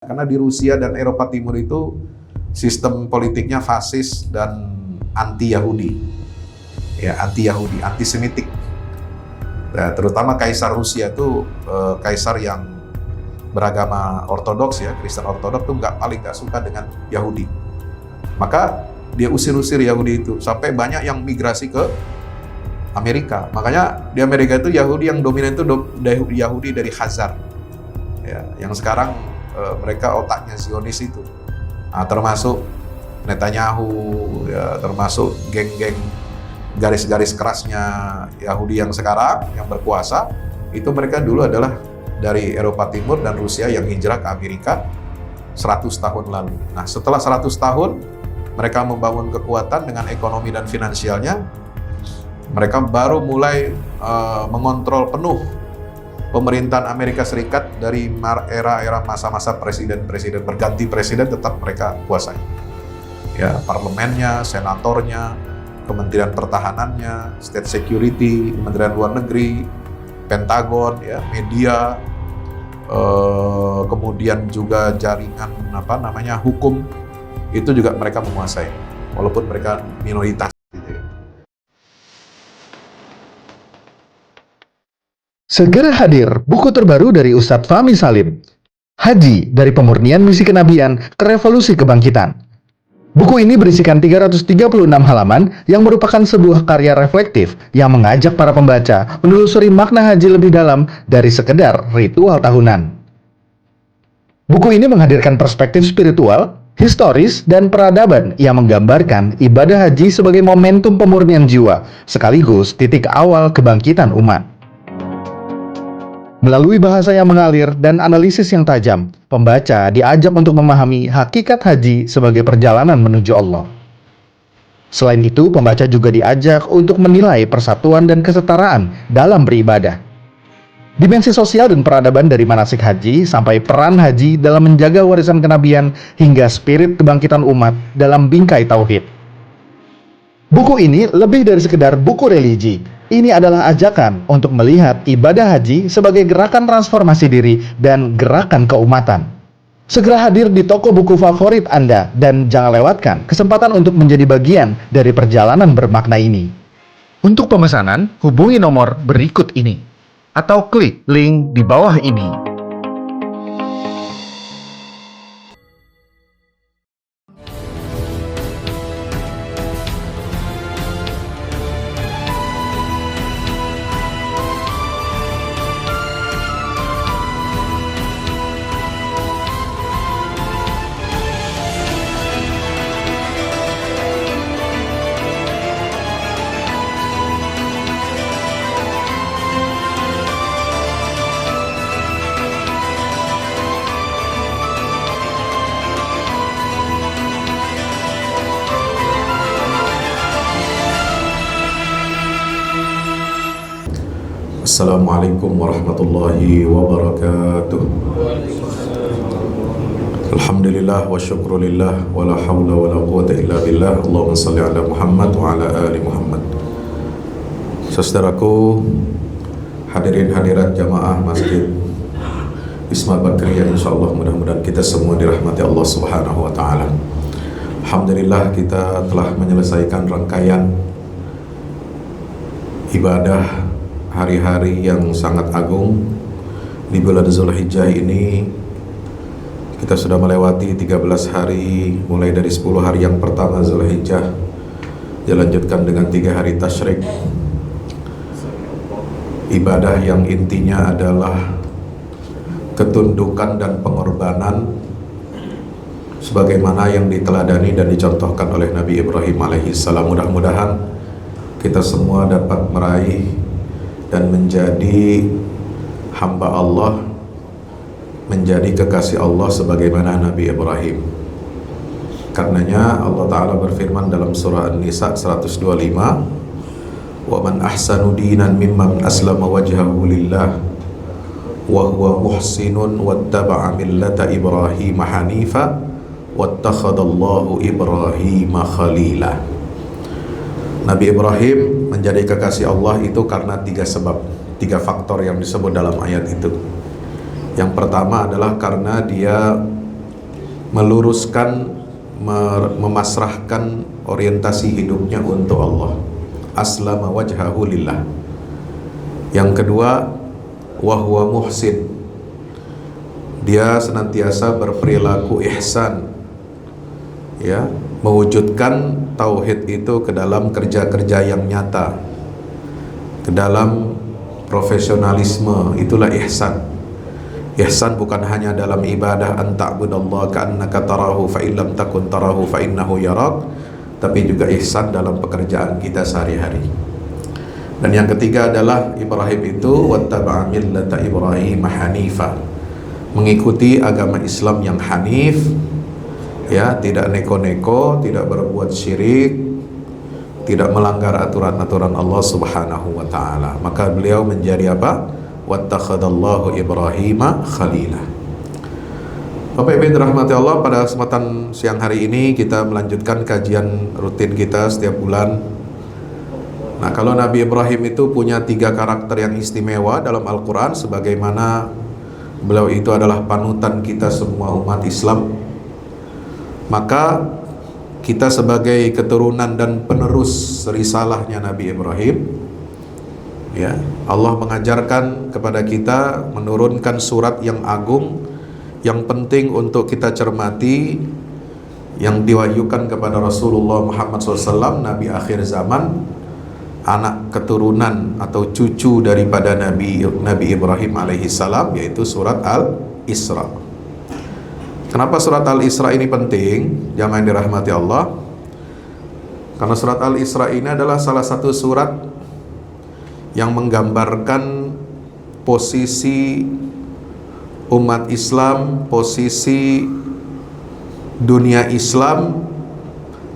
Karena di Rusia dan Eropa Timur itu sistem politiknya fasis dan anti-Yahudi, ya anti-Yahudi, antisemitik. Nah, terutama Kaisar Rusia itu kaisar yang beragama Ortodoks, ya Kristen Ortodoks tuh paling nggak suka dengan Yahudi. Maka dia usir-usir Yahudi itu sampai banyak yang migrasi ke Amerika. Makanya di Amerika itu Yahudi yang dominan itu Yahudi dari Khazar, ya, yang sekarang mereka otaknya Zionis itu. Nah, termasuk Netanyahu, ya, termasuk geng-geng garis-garis kerasnya Yahudi yang sekarang yang berkuasa, itu mereka dulu adalah dari Eropa Timur dan Rusia yang hijrah ke Amerika 100 tahun lalu. Nah, setelah 100 tahun mereka membangun kekuatan dengan ekonomi dan finansialnya, mereka baru mulai mengontrol penuh pemerintahan Amerika Serikat. Dari era masa-masa presiden-presiden, berganti presiden tetap mereka kuasai. Ya, parlemennya, senatornya, kementerian pertahanannya, state security, kementerian luar negeri, Pentagon, ya, media, kemudian juga jaringan hukum, itu juga mereka menguasai, walaupun mereka minoritas. Segera hadir buku terbaru dari Ustadz Fahmi Salim, Haji dari Pemurnian Misi Kenabian ke Revolusi Kebangkitan. Buku ini berisikan 336 halaman yang merupakan sebuah karya reflektif yang mengajak para pembaca menelusuri makna haji lebih dalam dari sekedar ritual tahunan. Buku ini menghadirkan perspektif spiritual, historis, dan peradaban yang menggambarkan ibadah haji sebagai momentum pemurnian jiwa, sekaligus titik awal kebangkitan umat. Melalui bahasa yang mengalir dan analisis yang tajam, pembaca diajak untuk memahami hakikat haji sebagai perjalanan menuju Allah. Selain itu, pembaca juga diajak untuk menilai persatuan dan kesetaraan dalam beribadah. Dimensi sosial dan peradaban dari manasik haji sampai peran haji dalam menjaga warisan kenabian hingga spirit kebangkitan umat dalam bingkai tauhid. Buku ini lebih dari sekedar buku religi. Ini adalah ajakan untuk melihat ibadah haji sebagai gerakan transformasi diri dan gerakan keumatan. Segera hadir di toko buku favorit Anda dan jangan lewatkan kesempatan untuk menjadi bagian dari perjalanan bermakna ini. Untuk pemesanan, hubungi nomor berikut ini atau klik link di bawah ini. Assalamualaikum warahmatullahi wabarakatuh. Alhamdulillah wa syukrulillah wa la hawla wa la quwata illa billah. Allahumma salli ala Muhammad wa ala ali Muhammad. Saudaraku, hadirin hadirat jamaah Masjid Isma Bakriyah, insyaallah mudah-mudahan kita semua dirahmati Allah Subhanahu wa taala. Alhamdulillah kita telah menyelesaikan rangkaian ibadah hari-hari yang sangat agung di bulan Zulhijjah ini. Kita sudah melewati 13 hari, mulai dari 10 hari yang pertama Zulhijjah, dilanjutkan dengan 3 hari tasyrik. Ibadah yang intinya adalah ketundukan dan pengorbanan sebagaimana yang diteladani dan dicontohkan oleh Nabi Ibrahim alaihissalam. Mudah-mudahan kita semua dapat meraih dan menjadi hamba Allah, menjadi kekasih Allah sebagaimana Nabi Ibrahim. Karenanya Allah Ta'ala berfirman dalam surah An-Nisa 125, "Wa man ahsanu dinan mimman aslama wajhahu lillah wa huwa muhsinun wattaba'a millata Ibrahim hanifa wattakhadallahu Ibrahim khalila." Nabi Ibrahim menjadi kekasih Allah itu karena 3 sebab, 3 faktor yang disebut dalam ayat itu. Yang pertama adalah karena dia meluruskan, memasrahkan orientasi hidupnya untuk Allah. Aslama wajhahu lillah. Yang kedua, wahwa muhsin. Dia senantiasa berperilaku ihsan, ya, mewujudkan tauhid itu ke dalam kerja-kerja yang nyata, ke dalam profesionalisme. Itulah ihsan. Ihsan bukan hanya dalam ibadah, an ta'budallaha ka'annaka tarahu fa in lam takun tarahu fa innahu yarak, tapi juga ihsan dalam pekerjaan kita sehari-hari. Dan yang ketiga adalah Ibrahim itu wattaba'a millata Ibrahim hanifa, mengikuti agama Islam yang hanif, ya, tidak neko-neko, tidak berbuat syirik, tidak melanggar aturan-aturan Allah Subhanahu wa taala. Maka beliau menjadi apa? Wattakhadallahu Ibrahima khalila. Bapak Ibu dirahmati Allah, pada kesempatan siang hari ini kita melanjutkan kajian rutin kita setiap bulan. Nah, kalau Nabi Ibrahim itu punya 3 karakter yang istimewa dalam Al-Quran, sebagaimana beliau itu adalah panutan kita semua umat Islam, maka kita sebagai keturunan dan penerus risalahnya Nabi Ibrahim, ya, Allah mengajarkan kepada kita menurunkan surat yang agung, yang penting untuk kita cermati, yang diwahyukan kepada Rasulullah Muhammad SAW, Nabi akhir zaman, anak keturunan atau cucu daripada Nabi Ibrahim alaihissalam, yaitu surat Al-Isra. Kenapa surat Al-Isra ini penting? Jamaah yang dirahmati Allah, karena surat Al-Isra ini adalah salah satu surat yang menggambarkan posisi umat Islam, posisi dunia Islam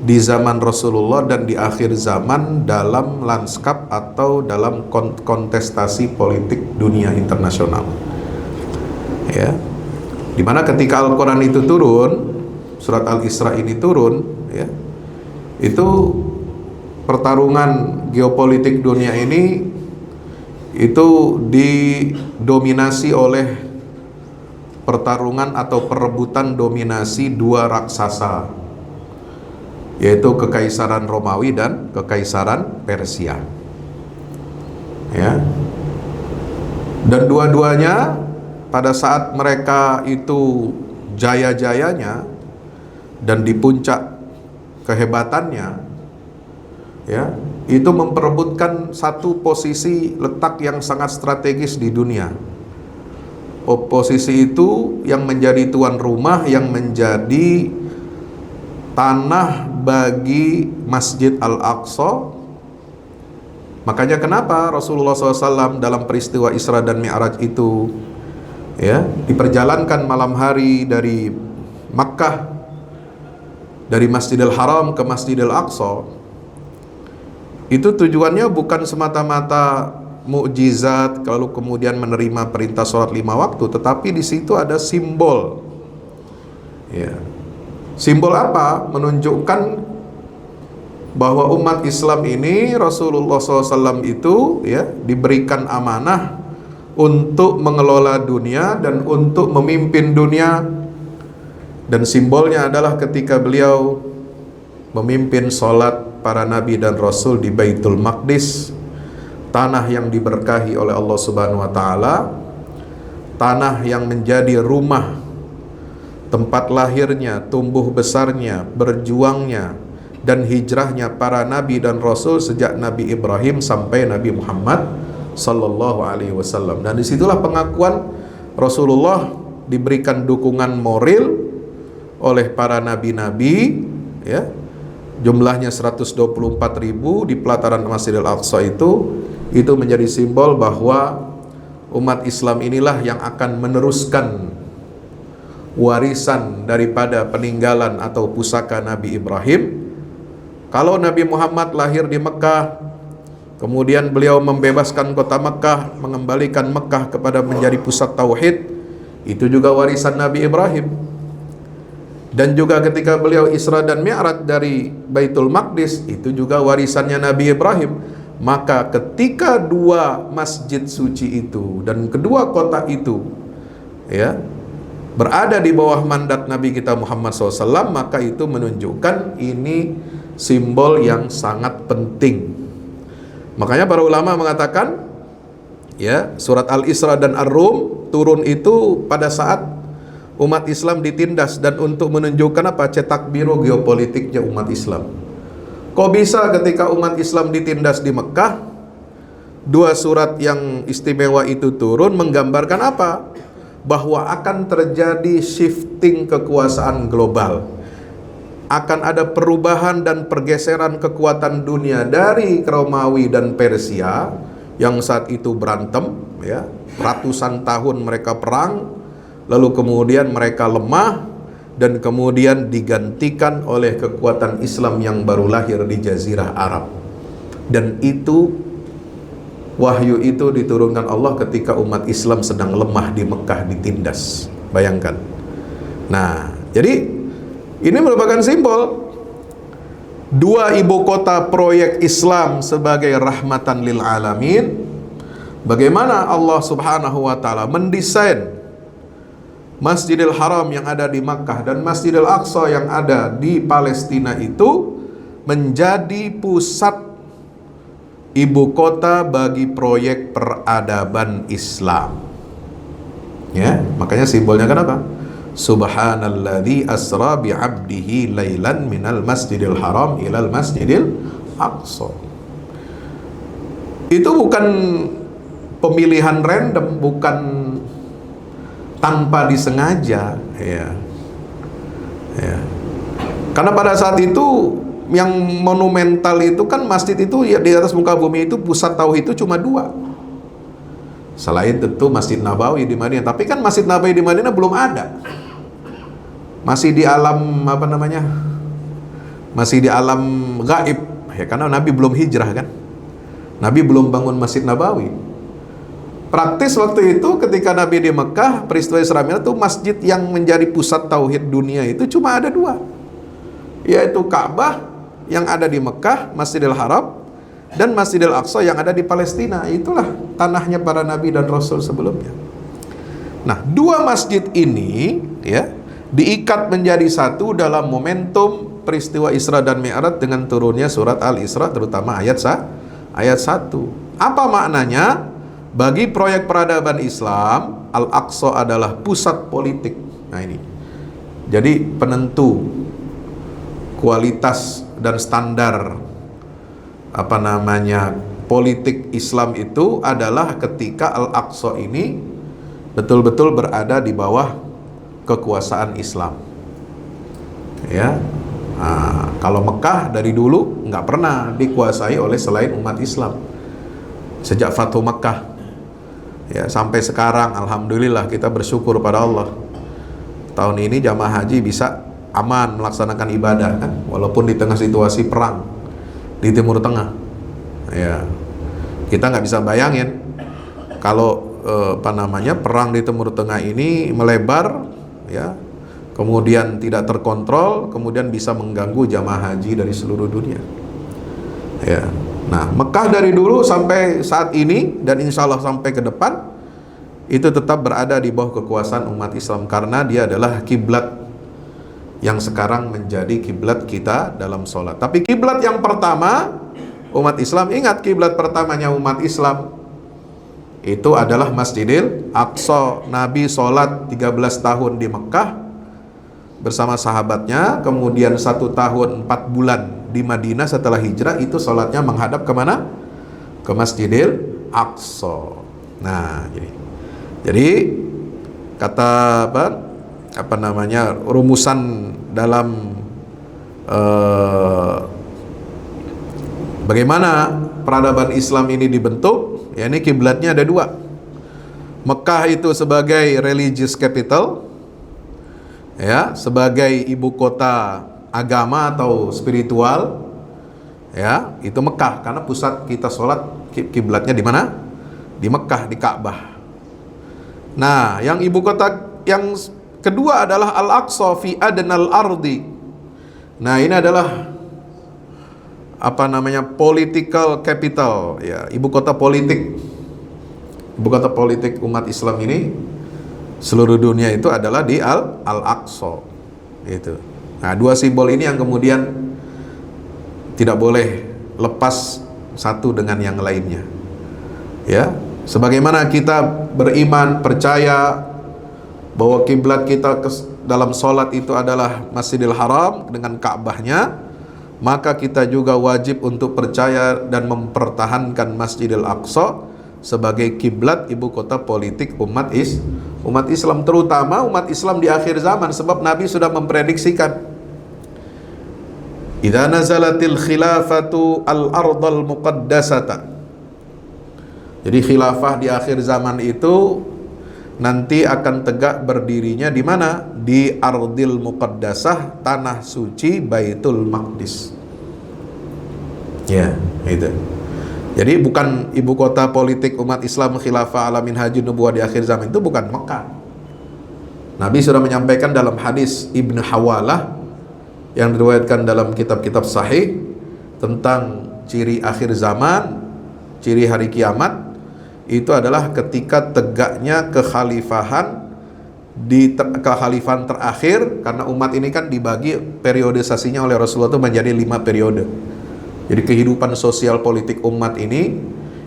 di zaman Rasulullah dan di akhir zaman dalam lanskap atau dalam kontestasi politik dunia internasional, ya. Dimana ketika Al-Quran itu turun, surat Al-Isra ini turun, ya, itu pertarungan geopolitik dunia ini itu didominasi oleh pertarungan atau perebutan dominasi 2 raksasa, yaitu Kekaisaran Romawi dan Kekaisaran Persia, ya. Dan dua-duanya pada saat mereka itu jaya-jayanya dan di puncak kehebatannya, ya, itu memperebutkan satu posisi letak yang sangat strategis di dunia. Posisi itu yang menjadi tuan rumah, yang menjadi tanah bagi Masjid Al-Aqsa. Makanya kenapa Rasulullah SAW dalam peristiwa Isra dan Mi'raj itu, ya, diperjalankan malam hari dari Makkah, dari Masjidil Haram ke Masjidil Aqsa. Itu tujuannya bukan semata-mata mukjizat kalau kemudian menerima perintah sholat 5 waktu, tetapi di situ ada simbol, ya. Simbol apa? Menunjukkan bahwa umat Islam ini, Rasulullah SAW itu, ya, diberikan amanah untuk mengelola dunia dan untuk memimpin dunia. Dan simbolnya adalah ketika beliau memimpin sholat para nabi dan rasul di Baitul Maqdis, tanah yang diberkahi oleh Allah Subhanahu wa taala, tanah yang menjadi rumah, tempat lahirnya, tumbuh besarnya, berjuangnya dan hijrahnya para nabi dan rasul sejak Nabi Ibrahim sampai Nabi Muhammad sallallahu alaihi wasallam. Dan disitulah pengakuan Rasulullah diberikan dukungan moral oleh para nabi-nabi, ya. Jumlahnya 124.000 di pelataran Masjidil Aqsa itu menjadi simbol bahwa umat Islam inilah yang akan meneruskan warisan daripada peninggalan atau pusaka Nabi Ibrahim. Kalau Nabi Muhammad lahir di Mekah, kemudian beliau membebaskan kota Mekah, mengembalikan Mekah kepada menjadi pusat tauhid, itu juga warisan Nabi Ibrahim. Dan juga ketika beliau Isra dan Mi'raj dari Baitul Maqdis, itu juga warisannya Nabi Ibrahim. Maka ketika 2 masjid suci itu dan kedua kota itu, ya, berada di bawah mandat Nabi kita Muhammad SAW, maka itu menunjukkan ini simbol yang sangat penting. Makanya para ulama mengatakan, ya, surat Al-Isra dan Ar-Rum turun itu pada saat umat Islam ditindas dan untuk menunjukkan apa? Cetak biru geopolitiknya umat Islam. Kok bisa ketika umat Islam ditindas di Mekah, dua surat yang istimewa itu turun menggambarkan apa? Bahwa akan terjadi shifting kekuasaan global. Akan ada perubahan dan pergeseran kekuatan dunia dari Romawi dan Persia yang saat itu berantem, ya, ratusan tahun mereka perang, lalu kemudian mereka lemah dan kemudian digantikan oleh kekuatan Islam yang baru lahir di Jazirah Arab. Dan itu, wahyu itu diturunkan Allah ketika umat Islam sedang lemah di Mekah ditindas. Bayangkan. Nah, jadi ini merupakan simbol dua ibu kota proyek Islam sebagai rahmatan lil alamin. Bagaimana Allah Subhanahu wa taala mendesain Masjidil Haram yang ada di Makkah dan Masjidil Aqsa yang ada di Palestina itu menjadi pusat ibu kota bagi proyek peradaban Islam. Ya, makanya simbolnya kan apa? Subhanalladzi asra bi 'abdihi lailan minal Masjidil Haram ilal Masjidil Aqsa. Itu bukan pemilihan random, bukan tanpa disengaja, ya. Ya. Karena pada saat itu yang monumental itu kan masjid itu ya di atas muka bumi itu pusat tauhid itu cuma dua. Selain tentu Masjid Nabawi di Madinah, tapi kan Masjid Nabawi di Madinah belum ada. Masih di alam apa namanya? Masih di alam gaib, ya, karena Nabi belum hijrah kan. Nabi belum bangun Masjid Nabawi. Praktis waktu itu ketika Nabi di Mekah, peristiwa Isra Mi'raj itu masjid yang menjadi pusat tauhid dunia itu cuma ada dua, yaitu Ka'bah yang ada di Mekah, Masjidil Haram, dan Masjidil Aqsa yang ada di Palestina. Itulah tanahnya para Nabi dan Rasul sebelumnya. Nah, dua masjid ini, ya, diikat menjadi satu dalam momentum peristiwa Isra dan Mi'raj dengan turunnya surat Al-Isra, terutama ayat 1. Apa maknanya? Bagi proyek peradaban Islam, Al-Aqsa adalah pusat politik. Nah ini, jadi penentu kualitas dan standar apa namanya politik Islam itu adalah ketika Al-Aqsa ini betul-betul berada di bawah kekuasaan Islam. Ya, nah, kalau Mekah dari dulu nggak pernah dikuasai oleh selain umat Islam. Sejak Fathu Mekah, ya, sampai sekarang alhamdulillah kita bersyukur pada Allah. Tahun ini jamaah haji bisa aman melaksanakan ibadah kan, walaupun di tengah situasi perang di Timur Tengah. Ya, kita nggak bisa bayangin kalau apa namanya perang di Timur Tengah ini melebar, ya, kemudian tidak terkontrol, kemudian bisa mengganggu jamaah haji dari seluruh dunia. Ya. Nah, Mekah dari dulu sampai saat ini dan insya Allah sampai ke depan itu tetap berada di bawah kekuasaan umat Islam karena dia adalah kiblat yang sekarang menjadi kiblat kita dalam sholat. Tapi kiblat yang pertama umat Islam, ingat kiblat pertamanya umat Islam itu adalah Masjidil Aqsa. Nabi sholat 13 tahun di Mekah bersama sahabatnya, kemudian 1 tahun 4 bulan di Madinah setelah hijrah, itu sholatnya menghadap kemana? Ke Masjidil Aqsa. Nah, jadi kata apa namanya rumusan dalam bagaimana peradaban Islam ini dibentuk, ya, ini kiblatnya ada dua. Mekah itu sebagai religious capital, ya, sebagai ibu kota agama atau spiritual, ya, itu Mekah karena pusat kita sholat kiblatnya di mana? Di Mekah, di Ka'bah. Nah, yang ibu kota yang kedua adalah Al-Aqsa fi adnal ardi. Nah, ini adalah apa namanya political capital, ya, ibu kota politik. Ibu kota politik umat Islam ini seluruh dunia itu adalah di Al-Aqsa. Itu. Nah, dua simbol ini yang kemudian tidak boleh lepas satu dengan yang lainnya. Ya, sebagaimana kita beriman, percaya bahwa kiblat kita dalam sholat itu adalah Masjidil Haram dengan Ka'bahnya, maka kita juga wajib untuk percaya dan mempertahankan Masjidil Aqsa sebagai kiblat ibu kota politik umat Islam, terutama umat Islam di akhir zaman, sebab Nabi sudah memprediksikan idza nazalatil khilafatu al-ardal muqaddasata. Jadi khilafah di akhir zaman itu nanti akan tegak berdirinya di mana? Di Ardil Muqaddasah, tanah suci Baitul Maqdis. Ya, itu. Jadi bukan ibu kota politik umat Islam khilafah ala minhajun nubuwah di akhir zaman itu bukan Mekah. Nabi sudah menyampaikan dalam hadis Ibnu Hawalah yang diriwayatkan dalam kitab-kitab sahih tentang ciri akhir zaman, ciri hari kiamat, itu adalah ketika tegaknya kekhalifahan di kekhalifahan terakhir, karena umat ini kan dibagi periodisasinya oleh Rasulullah itu menjadi 5 periode. Jadi kehidupan sosial politik umat ini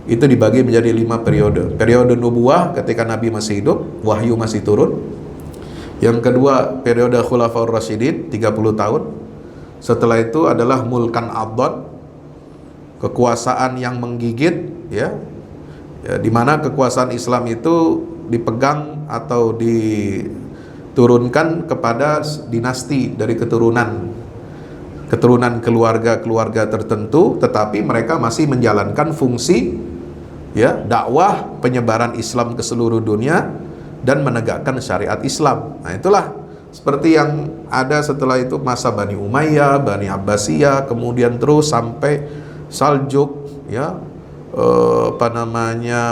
itu dibagi menjadi 5 periode. Periode nubuwah ketika Nabi masih hidup, wahyu masih turun. Yang kedua periode Khulafaur Rasyidin 30 tahun. Setelah itu adalah mulkan adad, kekuasaan yang menggigit, ya, di mana kekuasaan Islam itu dipegang atau diturunkan kepada dinasti dari keturunan keluarga tertentu, tetapi mereka masih menjalankan fungsi, ya, dakwah penyebaran Islam ke seluruh dunia dan menegakkan syariat Islam. Nah, itulah seperti yang ada setelah itu masa Bani Umayyah, Bani Abbasiyah, kemudian terus sampai Saljuk, ya,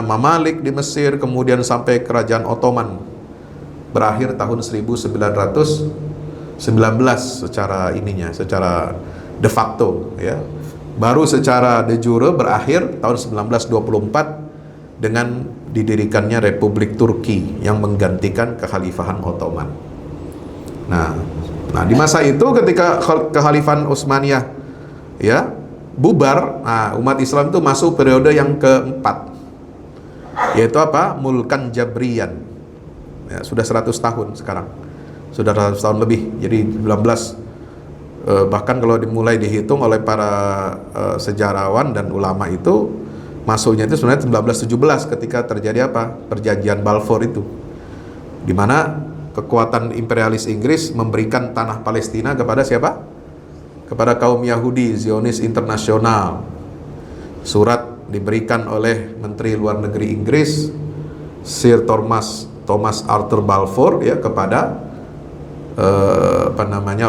Mamalik di Mesir, kemudian sampai kerajaan Ottoman berakhir tahun 1919 secara ininya, secara de facto, ya. Baru secara de jure berakhir tahun 1924 dengan didirikannya Republik Turki yang menggantikan kekhalifahan Ottoman. Nah, di masa itu ketika kekhalifahan Utsmaniyah, ya, bubar, nah, umat Islam itu masuk periode yang keempat, yaitu apa? Mulkan Jabriyan. Ya, sudah 100 tahun sekarang. Sudah 100 tahun lebih. Jadi 19 bahkan kalau dimulai dihitung oleh para sejarawan dan ulama itu masuknya itu sebenarnya 1917 ketika terjadi apa? Perjanjian Balfour itu. Di mana kekuatan imperialis Inggris memberikan tanah Palestina kepada siapa? Kepada kaum Yahudi, Zionis Internasional. Surat diberikan oleh Menteri Luar Negeri Inggris, Sir Thomas Arthur Balfour, ya, kepada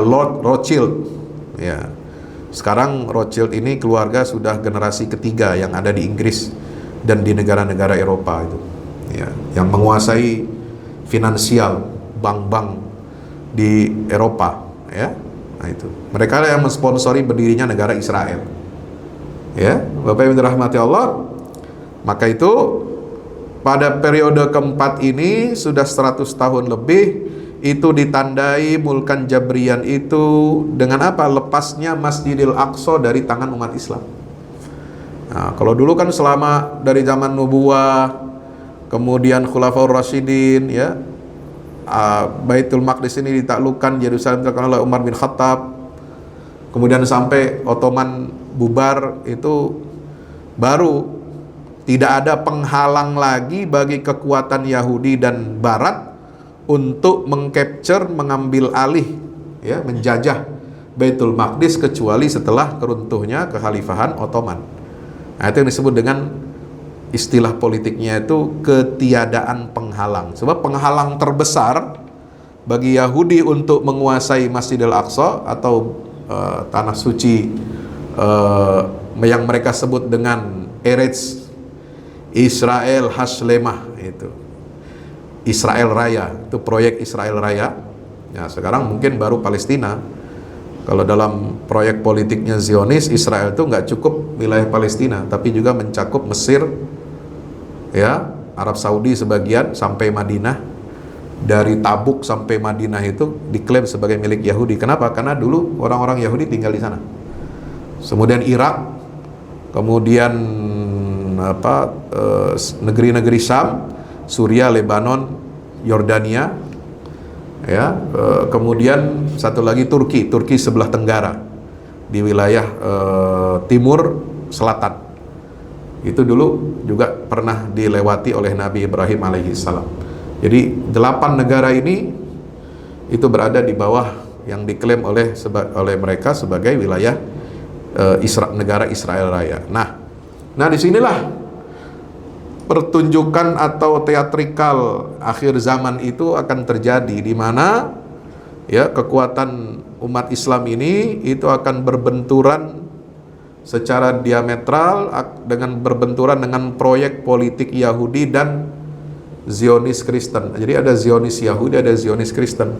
Lord Rothschild, ya. Sekarang Rothschild ini keluarga sudah generasi ketiga yang ada di Inggris dan di negara-negara Eropa itu, ya, yang menguasai finansial bank-bank di Eropa, ya. Nah, itu mereka yang mensponsori berdirinya negara Israel, ya, Bapak Ibu dirahmati Allah. Maka itu pada periode keempat ini sudah 100 tahun lebih itu ditandai mulkan Jabriyan itu dengan apa? Lepasnya Masjidil Aqsa dari tangan umat Islam. Nah, kalau dulu kan selama dari zaman nubuwah, kemudian Khulafaur Rasyidin, ya, Baitul Maqdis ini ditaklukkan, Yerusalem ditaklukkan oleh Umar bin Khattab, kemudian sampai Ottoman bubar, itu baru tidak ada penghalang lagi bagi kekuatan Yahudi dan Barat untuk mengcapture, mengambil alih, ya, menjajah Baitul Maqdis kecuali setelah keruntuhnya kekhalifahan Ottoman. Nah, itu yang disebut dengan istilah politiknya itu ketiadaan penghalang. Sebab penghalang terbesar bagi Yahudi untuk menguasai Masjidil Aqsa atau tanah suci yang mereka sebut dengan Eretz Israel Haslemah, itu Israel Raya, itu proyek Israel Raya. Ya, sekarang mungkin baru Palestina. Kalau dalam proyek politiknya Zionis, Israel itu nggak cukup wilayah Palestina, tapi juga mencakup Mesir, ya, Arab Saudi sebagian sampai Madinah, dari Tabuk sampai Madinah itu diklaim sebagai milik Yahudi. Kenapa? Karena dulu orang-orang Yahudi tinggal di sana. Kemudian Irak, kemudian negeri-negeri Syam, Suria, Lebanon, Yordania, ya, kemudian satu lagi Turki sebelah tenggara di wilayah timur selatan. Itu dulu juga pernah dilewati oleh Nabi Ibrahim alaihissalam. Jadi 8 negara ini itu berada di bawah yang diklaim oleh mereka sebagai wilayah negara Israel Raya. Nah disinilah pertunjukan atau teatrikal akhir zaman itu akan terjadi, di mana ya kekuatan umat Islam ini itu akan berbenturan secara diametral berbenturan dengan proyek politik Yahudi dan Zionis Kristen. Jadi ada Zionis Yahudi, ada Zionis Kristen.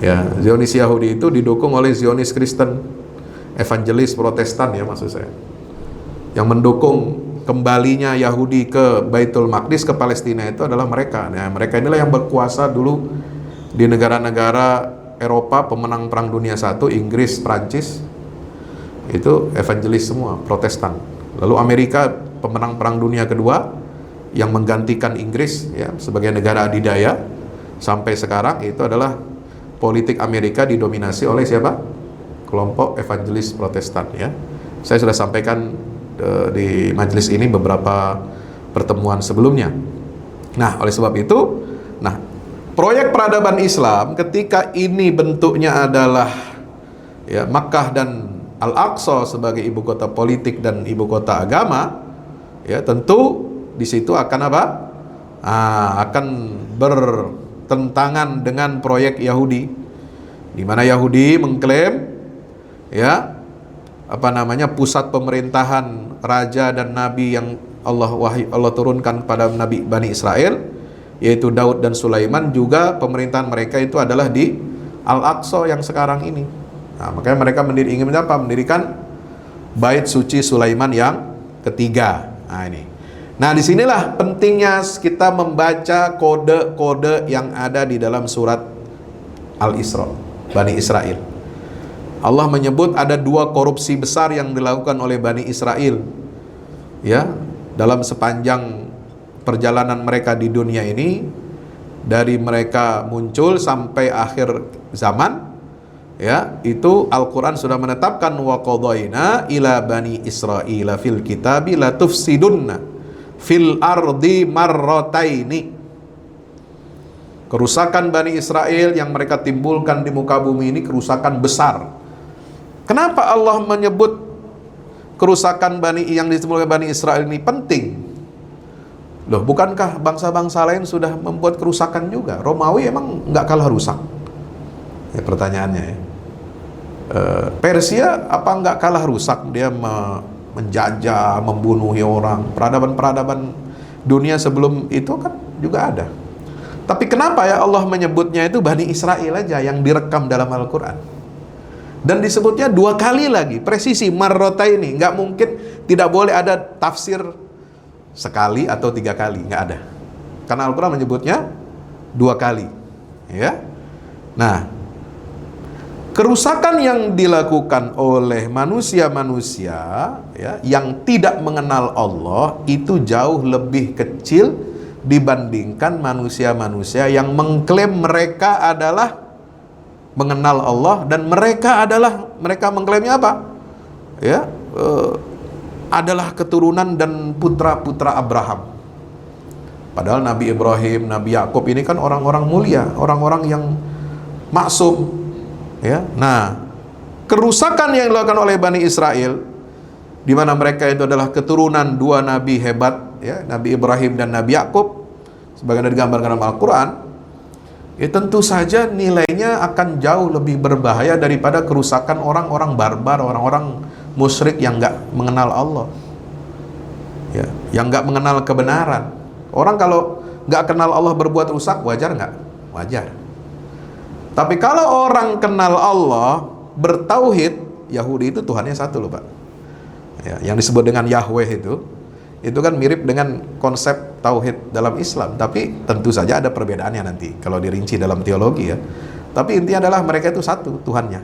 Ya, Zionis Yahudi itu didukung oleh Zionis Kristen, evangelis Protestan ya maksud saya, yang mendukung kembalinya Yahudi ke Baitul Maqdis, ke Palestina itu adalah mereka. Nah, mereka inilah yang berkuasa dulu di negara-negara Eropa pemenang Perang Dunia I, Inggris, Prancis. Itu evangelis semua, Protestan. Lalu Amerika pemenang Perang Dunia Kedua yang menggantikan Inggris ya sebagai negara adidaya. Sampai sekarang itu adalah politik Amerika didominasi oleh siapa? Kelompok evangelis Protestan ya. Saya sudah sampaikan di majelis ini beberapa pertemuan sebelumnya. Nah, oleh sebab itu, proyek peradaban Islam ketika ini bentuknya adalah ya Makkah dan Al-Aqsa sebagai ibu kota politik dan ibu kota agama, ya tentu di situ akan apa? Akan bertentangan dengan proyek Yahudi, di mana Yahudi mengklaim ya pusat pemerintahan raja dan nabi yang Allah turunkan pada nabi Bani Israel, yaitu Daud dan Sulaiman, juga pemerintahan mereka itu adalah di Al-Aqsa yang sekarang ini. Nah, makanya mereka ingin mendirikan bait suci Sulaiman yang ketiga. Nah, disinilah pentingnya kita membaca kode-kode yang ada di dalam surat Al-Isra, Bani Israel. Allah menyebut ada 2 korupsi besar yang dilakukan oleh Bani Israel ya dalam sepanjang perjalanan mereka di dunia ini, dari mereka muncul sampai akhir zaman ya. Itu Al-Quran sudah menetapkan wa qadayna ila bani Israila fil kitabi la tufsidunna fil ardi marrataini. Kerusakan Bani Israel yang mereka timbulkan di muka bumi ini kerusakan besar. Kenapa Allah menyebut kerusakan yang ditimbulkan Bani Israel ini penting? Loh, bukankah bangsa-bangsa lain sudah membuat kerusakan juga? Romawi emang nggak kalah rusak? Ya, pertanyaannya ya. Persia apa nggak kalah rusak? Dia menjajah, membunuhi orang. Peradaban-peradaban dunia sebelum itu kan juga ada. Tapi kenapa ya Allah menyebutnya itu Bani Israel aja yang direkam dalam Al-Quran? Dan disebutnya 2 kali lagi, presisi marrota ini. Nggak mungkin, tidak boleh ada tafsir sekali atau 3 kali, nggak ada. Karena Al-Quran menyebutnya 2 kali ya. Nah, kerusakan yang dilakukan oleh manusia-manusia ya, yang tidak mengenal Allah itu jauh lebih kecil dibandingkan manusia-manusia yang mengklaim mereka adalah mengenal Allah, dan mereka mengklaimnya apa? Ya, adalah keturunan dan putra-putra Abraham. Padahal Nabi Ibrahim, Nabi Yakub ini kan orang-orang mulia, orang-orang yang maksum. Ya, nah, kerusakan yang dilakukan oleh Bani Israel, di mana mereka itu adalah keturunan 2 nabi hebat, ya, Nabi Ibrahim dan Nabi Yakub, sebagaimana digambarkan dalam Al-Quran. Ya, tentu saja nilainya akan jauh lebih berbahaya daripada kerusakan orang-orang barbar, orang-orang musyrik yang nggak mengenal Allah, ya, yang nggak mengenal kebenaran. Orang kalau nggak kenal Allah berbuat rusak, wajar nggak? Wajar. Tapi kalau orang kenal Allah, bertauhid, Yahudi itu Tuhannya satu loh Pak. Ya, yang disebut dengan Yahweh itu kan mirip dengan konsep tauhid dalam Islam, tapi tentu saja ada perbedaannya nanti kalau dirinci dalam teologi ya. Tapi intinya adalah mereka itu satu Tuhannya.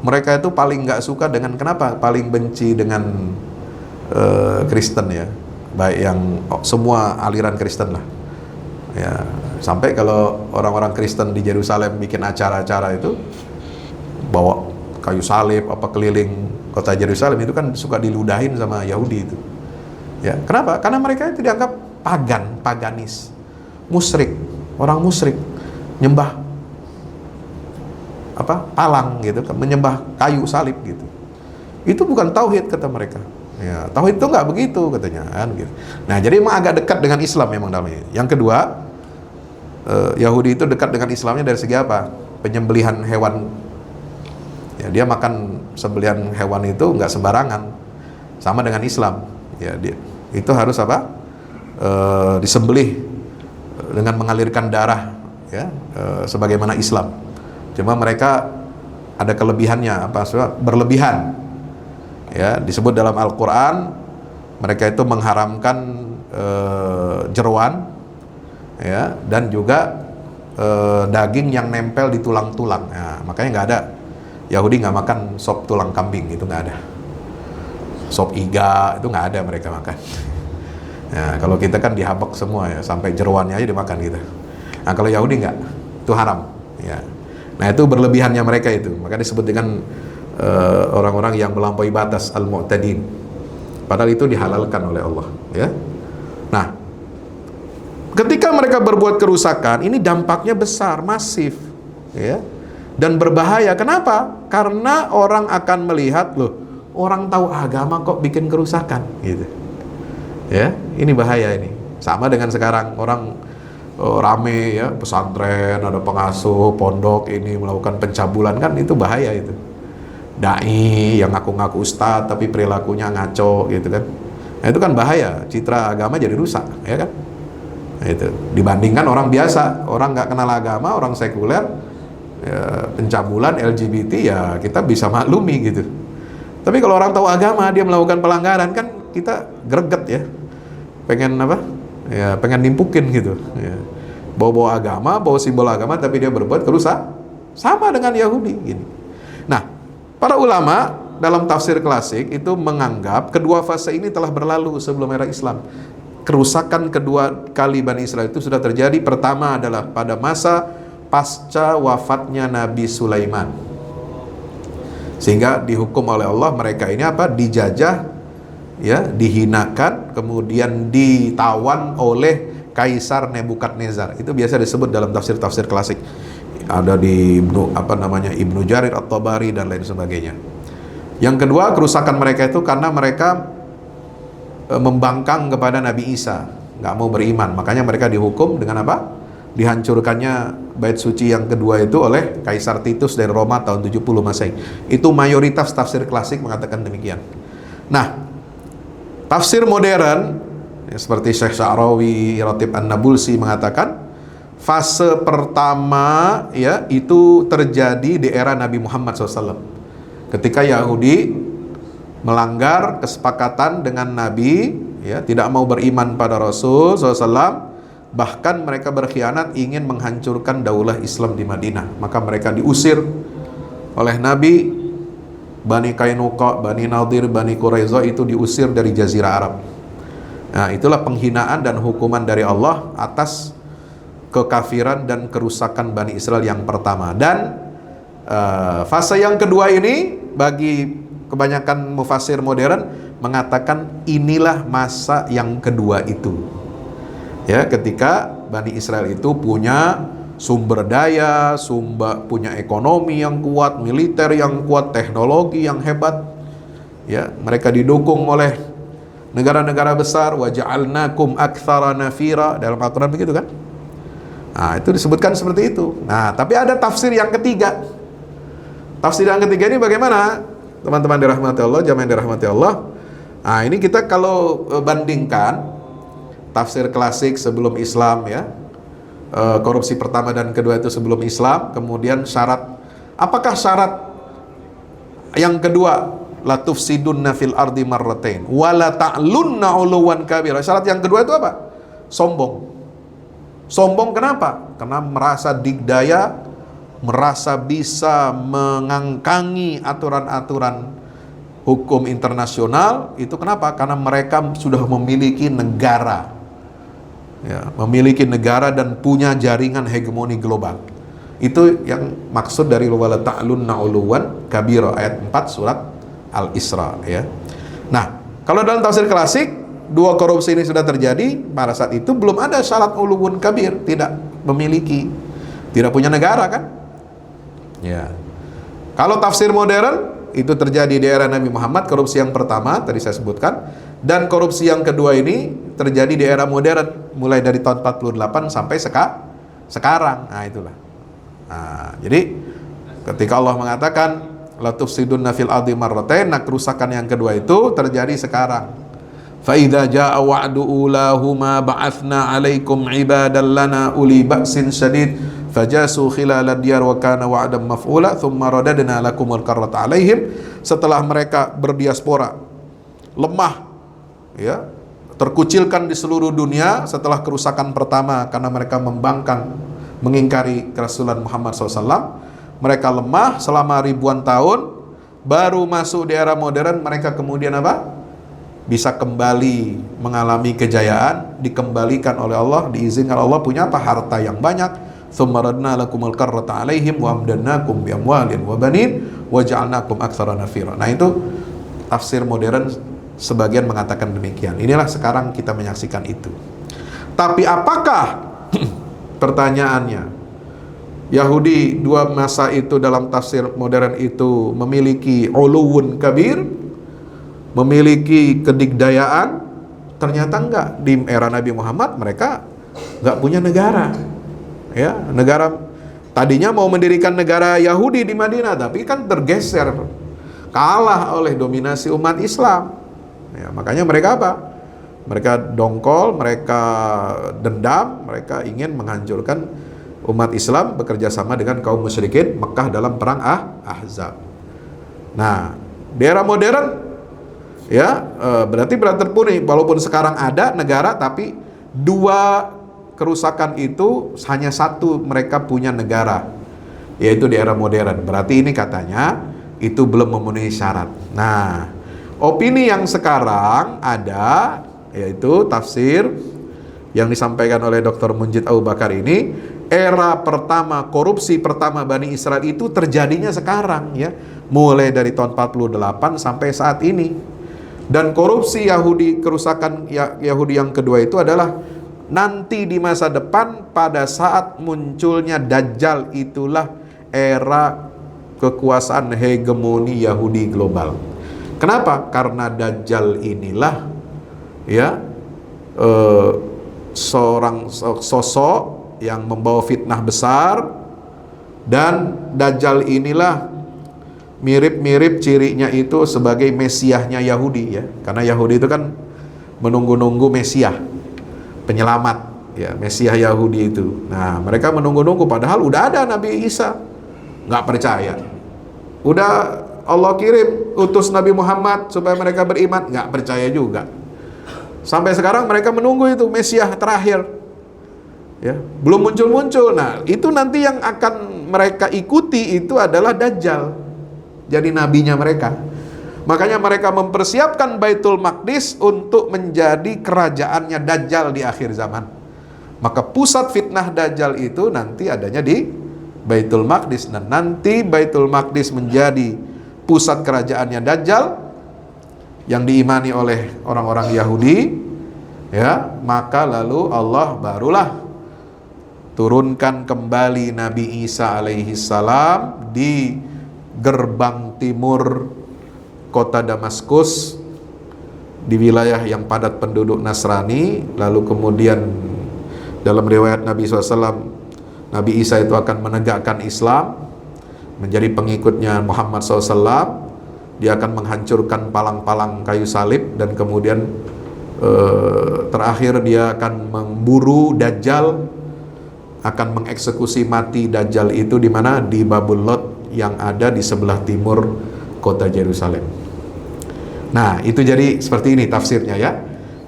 Mereka itu paling nggak suka dengan, kenapa? Paling benci dengan Kristen ya, baik yang semua aliran Kristen lah. Ya, sampai kalau orang-orang Kristen di Yerusalem bikin acara-acara itu bawa kayu salib apa keliling kota Yerusalem, itu kan suka diludahin sama Yahudi itu. Ya, kenapa? Karena mereka itu dianggap pagan, paganis, musyrik, orang musyrik, nyembah apa? Palang gitu, menyembah kayu salib gitu. Itu bukan tauhid kata mereka. Ya, tauhid itu nggak begitu katanya kan gitu. Nah, jadi emang agak dekat dengan Islam memang dalamnya. Yang kedua, Yahudi itu dekat dengan Islamnya dari segi apa? Penyembelihan hewan. Ya, dia makan sembelihan hewan itu nggak sembarangan. Sama dengan Islam. Ya, dia itu harus apa? Disembelih dengan mengalirkan darah ya, sebagaimana Islam. Cuma mereka ada kelebihannya apa? Berlebihan. Ya, disebut dalam Al-Qur'an mereka itu mengharamkan jeroan ya, dan juga daging yang nempel di tulang-tulang. Nah, makanya nggak ada Yahudi nggak makan sop tulang kambing, itu nggak ada. Sop iga itu nggak ada mereka makan. Nah, kalau kita kan dihabak semua ya, sampai jeroannya aja dimakan gitu. Nah, kalau Yahudi nggak, itu haram. Ya. Nah, itu berlebihannya mereka itu. Maka disebut dengan orang-orang yang melampaui batas al-mu'tadin. Padahal itu dihalalkan oleh Allah. Ya. Nah, ketika mereka berbuat kerusakan, ini dampaknya besar, masif, ya, dan berbahaya. Kenapa? Karena orang akan melihat, loh, orang tahu agama kok bikin kerusakan, gitu. Ya, ini bahaya ini. Sama dengan sekarang orang rame ya, pesantren, ada pengasuh, pondok ini melakukan pencabulan, kan itu bahaya itu. Dai yang ngaku-ngaku ustadz tapi perilakunya ngaco, gitu kan. Nah, itu kan bahaya, citra agama jadi rusak, ya kan? Nah, itu dibandingkan orang biasa, orang nggak kenal agama, orang sekuler, ya, pencabulan LGBT ya kita bisa maklumi gitu. Tapi kalau orang tahu agama dia melakukan pelanggaran, kan kita greget ya, pengen apa? Ya pengen nimpukin gitu. Ya. Bawa-bawa agama, bawa simbol agama, tapi dia berbuat kerusak, sama dengan Yahudi gini. Nah, para ulama dalam tafsir klasik itu menganggap kedua fase ini telah berlalu sebelum era Islam. Kerusakan kedua kali Bani Israel itu sudah terjadi. Pertama adalah pada masa pasca wafatnya Nabi Sulaiman, sehingga dihukum oleh Allah mereka ini apa? Dijajah, ya, dihinakan, kemudian ditawan oleh Kaisar Nebukadnezar. Itu biasa disebut dalam tafsir-tafsir klasik. Ada di Ibnu Jarir At-Tabari dan lain sebagainya. Yang kedua, kerusakan mereka itu karena mereka membangkang kepada Nabi Isa, nggak mau beriman. Makanya mereka dihukum dengan apa? Dihancurkannya bait suci yang kedua itu oleh Kaisar Titus dari Roma tahun 70 Masehi. Itu mayoritas tafsir klasik mengatakan demikian. Nah, tafsir modern ya, seperti Syekh Sya'rawi, Ratib An-Nabulsi mengatakan fase pertama ya itu terjadi di era Nabi Muhammad SAW. Ketika Yahudi melanggar kesepakatan dengan Nabi, ya, tidak mau beriman pada Rasul SAW, bahkan mereka berkhianat ingin menghancurkan daulah Islam di Madinah. Maka mereka diusir oleh Nabi. Bani Kainuqa, Bani Nadir, Bani Quraiza itu diusir dari Jazirah Arab. Nah, itulah penghinaan dan hukuman dari Allah atas kekafiran dan kerusakan Bani Israel yang pertama. Dan fase yang kedua ini bagi kebanyakan mufasir modern mengatakan inilah masa yang kedua itu. Ya, ketika Bani Israel itu punya sumber daya, punya ekonomi yang kuat, militer yang kuat, teknologi yang hebat. Ya, mereka didukung oleh negara-negara besar, wa ja'alnakum aktsara nafira, dalam Al-Qur'an begitu kan? Nah, itu disebutkan seperti itu. Nah, tapi ada tafsir yang ketiga. Tafsir yang ketiga ini bagaimana? Teman-teman dirahmati Allah, jamaah yang dirahmati Allah. Nah, ini kita kalau bandingkan tafsir klasik sebelum Islam ya, korupsi pertama dan kedua itu sebelum Islam, kemudian syarat, apakah syarat yang kedua la tufsidunna fil ardi marratain wa la ta'lunna 'uluwan kabira. Syarat yang kedua itu apa? Sombong. Sombong kenapa? Karena merasa digdaya, merasa bisa mengangkangi aturan-aturan hukum internasional. Itu kenapa? Karena mereka sudah memiliki negara, ya, memiliki negara dan punya jaringan hegemoni global. Itu yang maksud dari wala ta'lunna 'uluwan kabira, ayat 4 surat Al-Isra, ya. Nah, kalau dalam tafsir klasik, dua korupsi ini sudah terjadi pada saat itu belum ada syarat uluwun kabir, tidak memiliki, tidak punya negara kan? Ya. Kalau tafsir modern itu terjadi di era Nabi Muhammad, korupsi yang pertama tadi saya sebutkan, dan korupsi yang kedua ini terjadi di era modern mulai dari tahun 48 sampai sekarang. Nah, itulah. Nah, jadi ketika Allah mengatakan la tufsidunna fil ardi marratain, nah kerusakan yang kedua itu terjadi sekarang. Fa idza jaa wa'du ulahuma ba'athna 'alaikum 'ibadan lana uli ba'sin syadid fajasu khilal diyar wa kana wa'dan maf'ula thumma radadna lakumul karrata 'alaihim. Setelah mereka berdiaspora, lemah, ya, terkucilkan di seluruh dunia setelah kerusakan pertama karena mereka membangkang, mengingkari kerasulan Muhammad SAW. Mereka lemah selama ribuan tahun, baru masuk di era modern mereka kemudian apa? Bisa kembali mengalami kejayaan, dikembalikan oleh Allah, diizinkan Allah punya apa? Harta yang banyak. Tsumma radna lakumul karrata 'alaihim wa amdannakum bi amwalin wa banin wa ja'alnakum aktsara nafira. Nah, itu tafsir modern sebagian mengatakan demikian. Inilah sekarang kita menyaksikan itu. Tapi apakah pertanyaannya, Yahudi dua masa itu dalam tafsir modern itu memiliki uluwun kabir, memiliki kedigdayaan? Ternyata enggak. Di era Nabi Muhammad mereka enggak punya negara, ya. Negara tadinya mau mendirikan negara Yahudi di Madinah, tapi kan tergeser, kalah oleh dominasi umat Islam, ya. Makanya mereka apa? Mereka dongkol, mereka dendam, mereka ingin menghancurkan umat Islam bekerja sama dengan kaum musyrikin Mekah dalam perang Ahzab. Nah, di era modern, ya, berarti terpurni, walaupun sekarang ada negara, tapi dua kerusakan itu hanya satu mereka punya negara, yaitu di era modern. Berarti ini katanya itu belum memenuhi syarat. Nah, opini yang sekarang ada, yaitu tafsir yang disampaikan oleh Dr. Munjid Abu Bakar ini, era pertama, korupsi pertama Bani Israel itu terjadinya sekarang, ya, mulai dari tahun 48 sampai saat ini. Dan korupsi Yahudi, kerusakan Yahudi yang kedua itu adalah nanti di masa depan pada saat munculnya Dajjal, itulah era kekuasaan hegemoni Yahudi global. Kenapa? Karena Dajjal inilah, ya, seorang sosok yang membawa fitnah besar, dan Dajjal inilah mirip-mirip cirinya itu sebagai mesiahnya Yahudi, ya. Karena Yahudi itu kan menunggu-nunggu mesiah, penyelamat, ya, mesiah Yahudi itu. Nah, mereka menunggu-nunggu padahal udah ada Nabi Isa, nggak percaya. Udah Allah kirim utus Nabi Muhammad supaya mereka beriman, nggak percaya juga. Sampai sekarang mereka menunggu itu mesiah terakhir, ya, belum muncul-muncul. Nah, itu nanti yang akan mereka ikuti itu adalah Dajjal, jadi nabinya mereka. Makanya mereka mempersiapkan Baitul Maqdis untuk menjadi kerajaannya Dajjal di akhir zaman. Maka pusat fitnah Dajjal itu nanti adanya di Baitul Maqdis, dan nanti Baitul Maqdis menjadi pusat kerajaannya Dajjal yang diimani oleh orang-orang Yahudi, ya. Maka lalu Allah barulah turunkan kembali Nabi Isa alaihi salam di gerbang timur kota Damaskus, di wilayah yang padat penduduk Nasrani. Lalu kemudian dalam riwayat Nabi SAW, Nabi Isa itu akan menegakkan Islam, menjadi pengikutnya Muhammad SAW. Dia akan menghancurkan palang-palang kayu salib, dan kemudian terakhir dia akan memburu Dajjal, akan mengeksekusi mati Dajjal itu di mana? Di Babul Lot yang ada di sebelah timur kota Yerusalem. Nah, itu jadi seperti ini tafsirnya ya.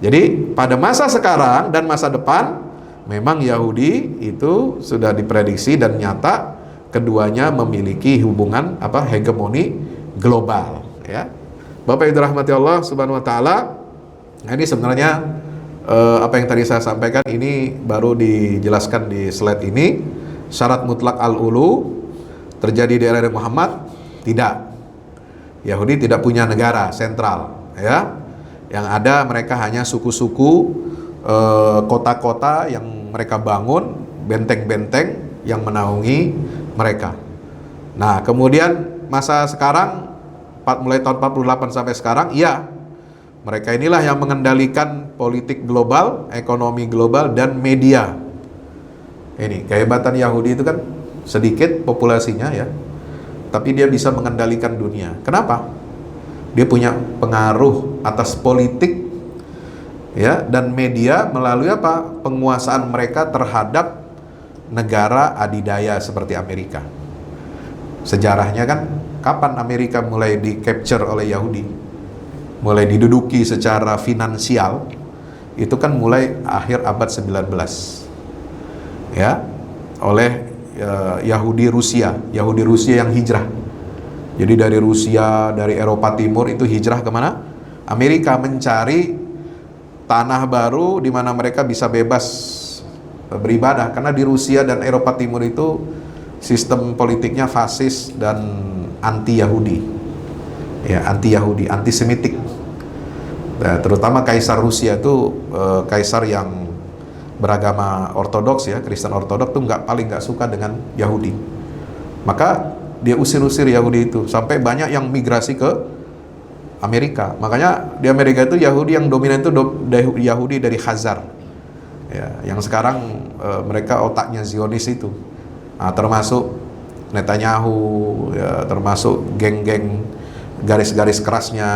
Jadi pada masa sekarang dan masa depan memang Yahudi itu sudah diprediksi dan nyata keduanya memiliki hubungan hegemoni global ya. Bapak Ibu rahmati Allah Subhanahu wa taala. Nah, ini sebenarnya apa yang tadi saya sampaikan ini baru dijelaskan di slide ini. Syarat mutlak al-ulu terjadi di era Muhammad? Tidak. Yahudi tidak punya negara sentral ya. Yang ada mereka hanya suku-suku, kota-kota yang mereka bangun, benteng-benteng yang menaungi mereka. Nah, kemudian masa sekarang mulai tahun 48 sampai sekarang, iya, mereka inilah yang mengendalikan politik global, ekonomi global, dan media. Ini kehebatan Yahudi itu kan sedikit populasinya ya, tapi dia bisa mengendalikan dunia. Kenapa? Dia punya pengaruh atas politik ya dan media melalui penguasaan mereka terhadap negara adidaya seperti Amerika. Sejarahnya kan kapan Amerika mulai di-capture oleh Yahudi, mulai diduduki secara finansial, itu kan mulai akhir abad 19 ya, oleh Yahudi Rusia yang hijrah. Jadi dari Rusia, dari Eropa Timur itu hijrah kemana? Amerika, mencari tanah baru di mana mereka bisa bebas beribadah. Karena di Rusia dan Eropa Timur itu sistem politiknya fasis dan anti-Yahudi ya, anti-Yahudi, antisemitik. Nah, terutama Kaisar Rusia itu kaisar yang beragama Ortodoks ya, Kristen Ortodoks tuh paling nggak suka dengan Yahudi. Maka dia usir-usir Yahudi itu sampai banyak yang migrasi ke Amerika. Makanya di Amerika itu Yahudi yang dominan itu Yahudi dari Khazar ya, yang sekarang mereka otaknya Zionis itu. Nah, termasuk Netanyahu ya, termasuk geng-geng garis-garis kerasnya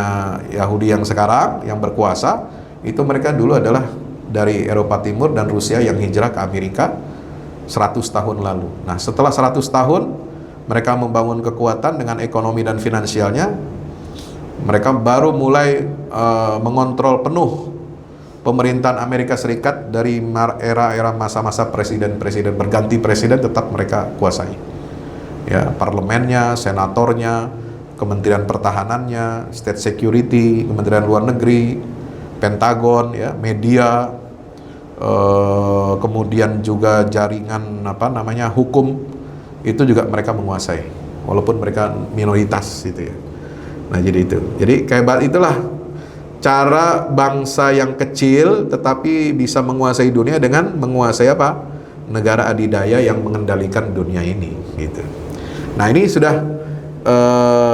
Yahudi yang sekarang yang berkuasa, itu mereka dulu adalah dari Eropa Timur dan Rusia yang hijrah ke Amerika 100 tahun lalu. Nah, setelah 100 tahun mereka membangun kekuatan dengan ekonomi dan finansialnya, mereka baru mulai mengontrol penuh pemerintahan Amerika Serikat. Dari era-era masa-masa presiden-presiden berganti presiden tetap mereka kuasai ya, parlemennya, senatornya, kementerian pertahanannya, state security, kementerian luar negeri, Pentagon ya, media, kemudian juga jaringan hukum, itu juga mereka menguasai walaupun mereka minoritas gitu ya. Nah, jadi itu. Jadi kayak itulah cara bangsa yang kecil tetapi bisa menguasai dunia dengan menguasai negara adidaya yang mengendalikan dunia ini gitu. Nah, ini sudah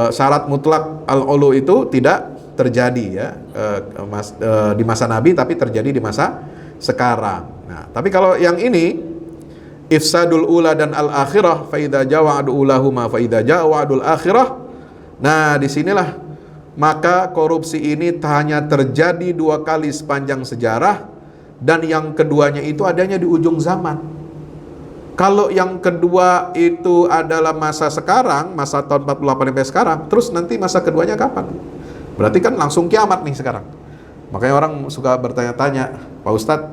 syarat mutlak al-ulu itu tidak terjadi ya di masa Nabi, tapi terjadi di masa sekarang. Nah, tapi kalau yang ini ifsadul ula dan al-akhirah fa idza jawa'adu ulahuma fa idza ja'a wa'dul akhirah. Nah, disinilah maka korupsi ini hanya terjadi 2 kali sepanjang sejarah, dan yang keduanya itu adanya di ujung zaman. Kalau yang kedua itu adalah masa sekarang, masa tahun 48 sampai sekarang, terus nanti masa keduanya kapan? Berarti kan langsung kiamat nih sekarang. Makanya orang suka bertanya-tanya, Pak Ustadz,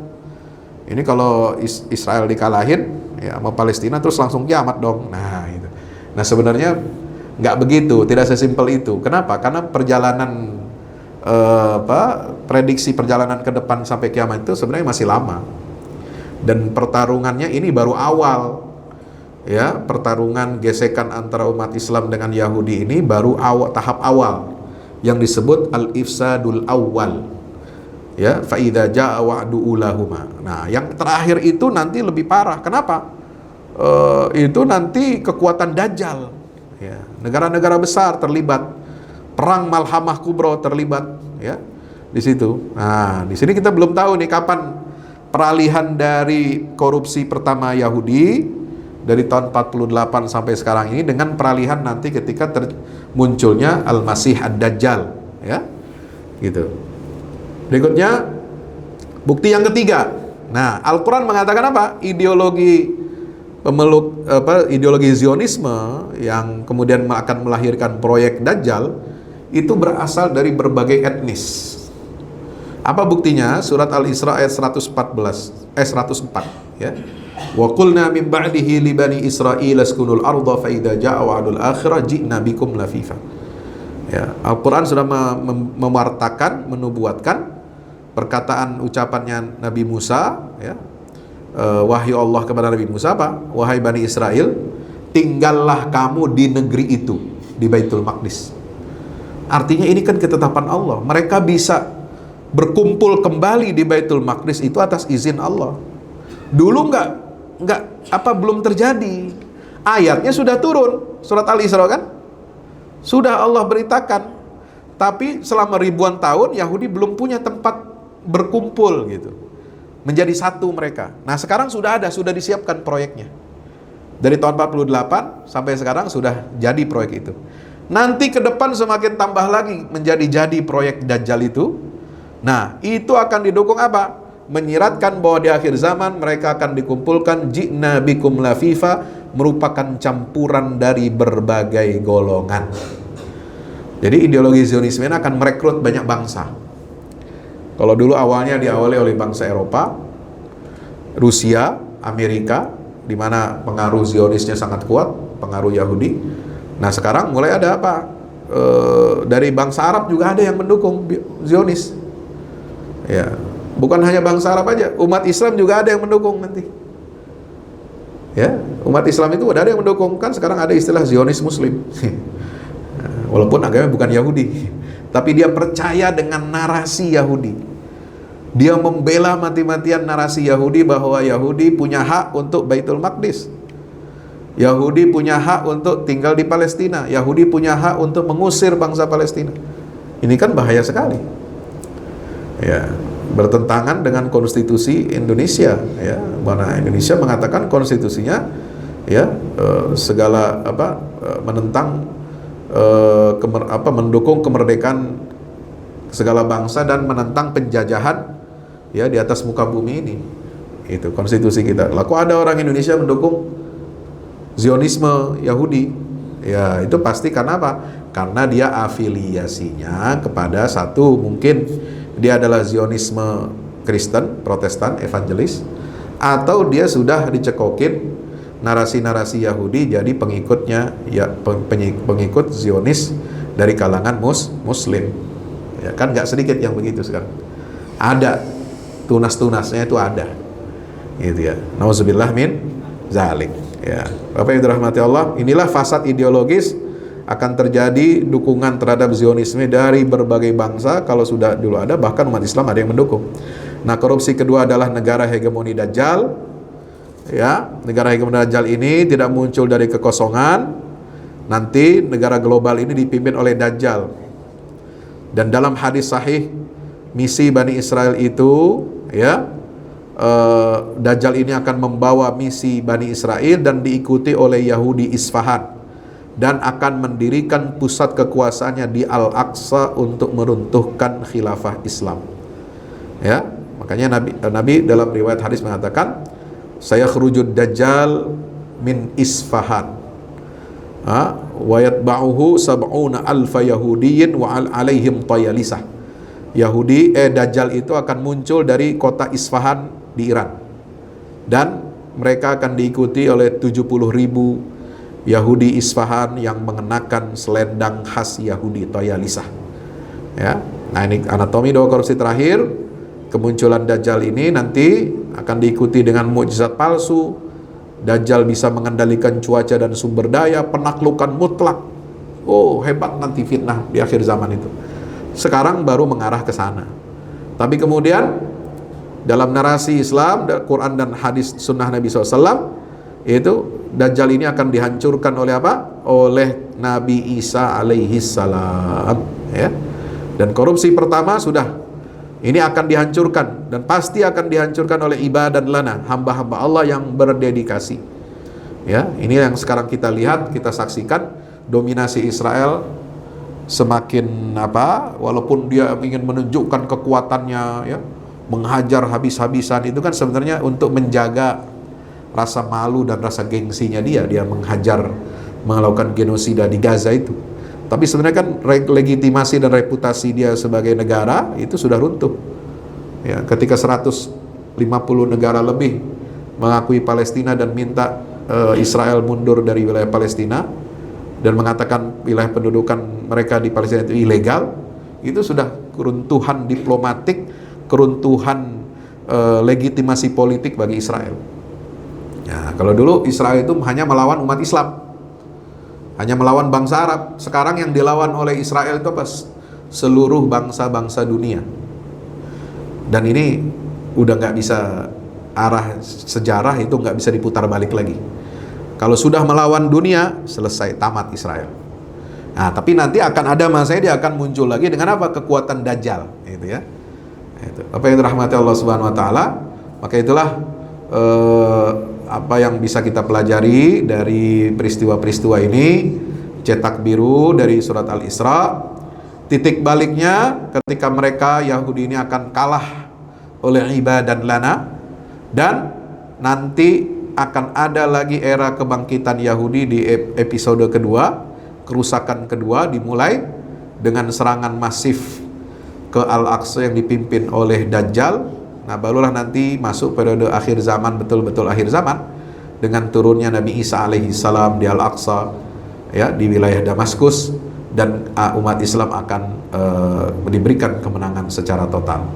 ini kalau Israel dikalahin ya sama Palestina terus langsung kiamat dong. Nah, itu. Nah, sebenarnya nggak begitu, tidak sesimpel itu. Kenapa? Karena perjalanan prediksi perjalanan ke depan sampai kiamat itu sebenarnya masih lama. Dan pertarungannya ini baru awal. Ya, pertarungan gesekan antara umat Islam dengan Yahudi ini baru tahap awal yang disebut al-ifsadul awwal. Ya, fa idza jaa wa'du ulahuma. Nah, yang terakhir itu nanti lebih parah. Kenapa? Itu nanti kekuatan Dajjal. Ya, negara-negara besar terlibat, perang Malhamah Kubro terlibat, ya, di situ. Nah, di sini kita belum tahu nih kapan peralihan dari korupsi pertama Yahudi dari tahun 48 sampai sekarang ini dengan peralihan nanti ketika munculnya Al-Masih Ad-Dajjal, ya. Gitu. Berikutnya bukti yang ketiga. Nah, Al-Qur'an mengatakan apa? Ideologi ideologi Zionisme yang kemudian akan melahirkan proyek Dajjal itu berasal dari berbagai etnis. Apa buktinya? Surat Al-Isra ayat 104 ya. Wa qulna min ba'dihi li bani Israil askunul arda fa idza jaa wa'dul akhirah ji'na bikum lafifa. Ya, Al-Qur'an sudah mewartakan, menubuatkan perkataan ucapannya Nabi Musa, ya. Wahyu Allah kepada Nabi Musa apa? Wahai Bani Israel, tinggallah kamu di negeri itu, di Baitul Maqdis. Artinya ini kan ketetapan Allah. Mereka bisa berkumpul kembali di Baitul Maqdis itu atas izin Allah. Dulu belum terjadi. Ayatnya sudah turun, surat Al-Isra kan? Sudah Allah beritakan. Tapi selama ribuan tahun Yahudi belum punya tempat berkumpul gitu. Menjadi satu mereka. Nah, sekarang sudah disiapkan proyeknya. Dari tahun 48 sampai sekarang sudah jadi proyek itu. Nanti ke depan semakin tambah lagi jadi proyek Dajjal itu. Nah, itu akan didukung apa? Menyiratkan bahwa di akhir zaman mereka akan dikumpulkan ji'na bikum lafifa, merupakan campuran dari berbagai golongan. Jadi ideologi Zionisme ini akan merekrut banyak bangsa. Kalau dulu awalnya diawali oleh bangsa Eropa, Rusia, Amerika, di mana pengaruh Zionisnya sangat kuat, pengaruh Yahudi. Nah, sekarang mulai ada apa? Dari bangsa Arab juga ada yang mendukung Zionis. Ya, bukan hanya bangsa Arab aja, umat Islam juga ada yang mendukung nanti. Ya, umat Islam itu ada yang mendukung, kan sekarang ada istilah Zionis Muslim. Walaupun agamanya bukan Yahudi, tapi dia percaya dengan narasi Yahudi. Dia membela mati-matian narasi Yahudi bahwa Yahudi punya hak untuk Baitul Maqdis. Yahudi punya hak untuk tinggal di Palestina. Yahudi punya hak untuk mengusir bangsa Palestina. Ini kan bahaya sekali. Ya, bertentangan dengan konstitusi Indonesia, ya, mana Indonesia mengatakan konstitusinya, ya, segala menentang mendukung kemerdekaan segala bangsa dan menentang penjajahan, ya, di atas muka bumi ini. Itu konstitusi kita. Lalu ada orang Indonesia mendukung Zionisme Yahudi, ya, itu pasti karena apa? Karena dia afiliasinya kepada satu, mungkin dia adalah Zionisme Kristen, Protestan, Evangelis, atau dia sudah dicekokin narasi-narasi Yahudi jadi pengikutnya, ya, pengikut Zionis dari kalangan Muslim. Ya kan, nggak sedikit yang begitu sekarang. Ada tunas-tunasnya, itu ada. Gitu ya. Nauzubillah min zalik. Ya, Bapak Ibu dirahmati Allah, inilah fasad ideologis akan terjadi dukungan terhadap Zionisme dari berbagai bangsa. Kalau sudah dulu ada, bahkan umat Islam ada yang mendukung. Nah, korupsi kedua adalah negara hegemoni Dajjal. Ya, negara hegemoni Dajjal ini tidak muncul dari kekosongan. Nanti negara global ini dipimpin oleh Dajjal. Dan dalam hadis sahih, misi Bani Israel itu, ya, Dajjal ini akan membawa misi Bani Israel dan diikuti oleh Yahudi Isfahan, dan akan mendirikan pusat kekuasaannya di Al-Aqsa untuk meruntuhkan khilafah Islam. Ya, makanya Nabi dalam riwayat hadis mengatakan, saya khurujud Dajjal min Isfahan, wa yatba'uhu sab'una alfa Yahudiyin wa alaihim tayalisah. Dajjal itu akan muncul dari kota Isfahan di Iran, dan mereka akan diikuti oleh 70.000 Yahudi Isfahan yang mengenakan selendang khas Yahudi, Tayalisah. Ya, nah ini anatomi doa korupsi terakhir. Kemunculan Dajjal ini nanti akan diikuti dengan mukjizat palsu. Dajjal bisa mengendalikan cuaca dan sumber daya, penaklukan mutlak. Oh, hebat nanti fitnah di akhir zaman itu. Sekarang baru mengarah ke sana. Tapi kemudian dalam narasi Islam, Quran dan hadis sunnah Nabi SAW, itu Dajjal ini akan dihancurkan oleh apa? Oleh Nabi Isa alaihi salam, ya. Dan korupsi pertama sudah, ini akan dihancurkan, dan pasti akan dihancurkan oleh ibadah lana, hamba-hamba Allah yang berdedikasi. Ya, ini yang sekarang kita lihat, kita saksikan, dominasi Israel semakin walaupun dia ingin menunjukkan kekuatannya, ya, menghajar habis-habisan, itu kan sebenarnya untuk menjaga rasa malu dan rasa gengsinya dia menghajar, melakukan genosida di Gaza itu. Tapi sebenarnya kan legitimasi dan reputasi dia sebagai negara itu sudah runtuh. Ya, ketika 150 negara lebih mengakui Palestina dan minta Israel mundur dari wilayah Palestina dan mengatakan wilayah pendudukan mereka di Palestina itu ilegal, itu sudah keruntuhan diplomatik, keruntuhan legitimasi politik bagi Israel. Ya, kalau dulu Israel itu hanya melawan umat Islam, hanya melawan bangsa Arab. Sekarang yang dilawan oleh Israel itu apa? Seluruh bangsa-bangsa dunia. Dan ini udah nggak bisa, arah sejarah itu nggak bisa diputar balik lagi. Kalau sudah melawan dunia, selesai, tamat Israel. Nah, tapi nanti akan ada masanya dia akan muncul lagi dengan apa? Kekuatan Dajjal, gitu ya. Itu. Apa yang dirahmati Allah Subhanahu Wa Taala. Maka itulah apa yang bisa kita pelajari dari peristiwa-peristiwa ini. Cetak biru dari surat Al-Isra. Titik baliknya ketika mereka Yahudi ini akan kalah oleh ibadan lana, dan nanti akan ada lagi era kebangkitan Yahudi di episode kedua, kerusakan kedua dimulai dengan serangan masif ke Al-Aqsa yang dipimpin oleh Dajjal. Nah, barulah nanti masuk periode akhir zaman, betul-betul akhir zaman, dengan turunnya Nabi Isa alaihi salam di Al-Aqsa, ya, di wilayah Damaskus, dan umat Islam akan diberikan kemenangan secara total.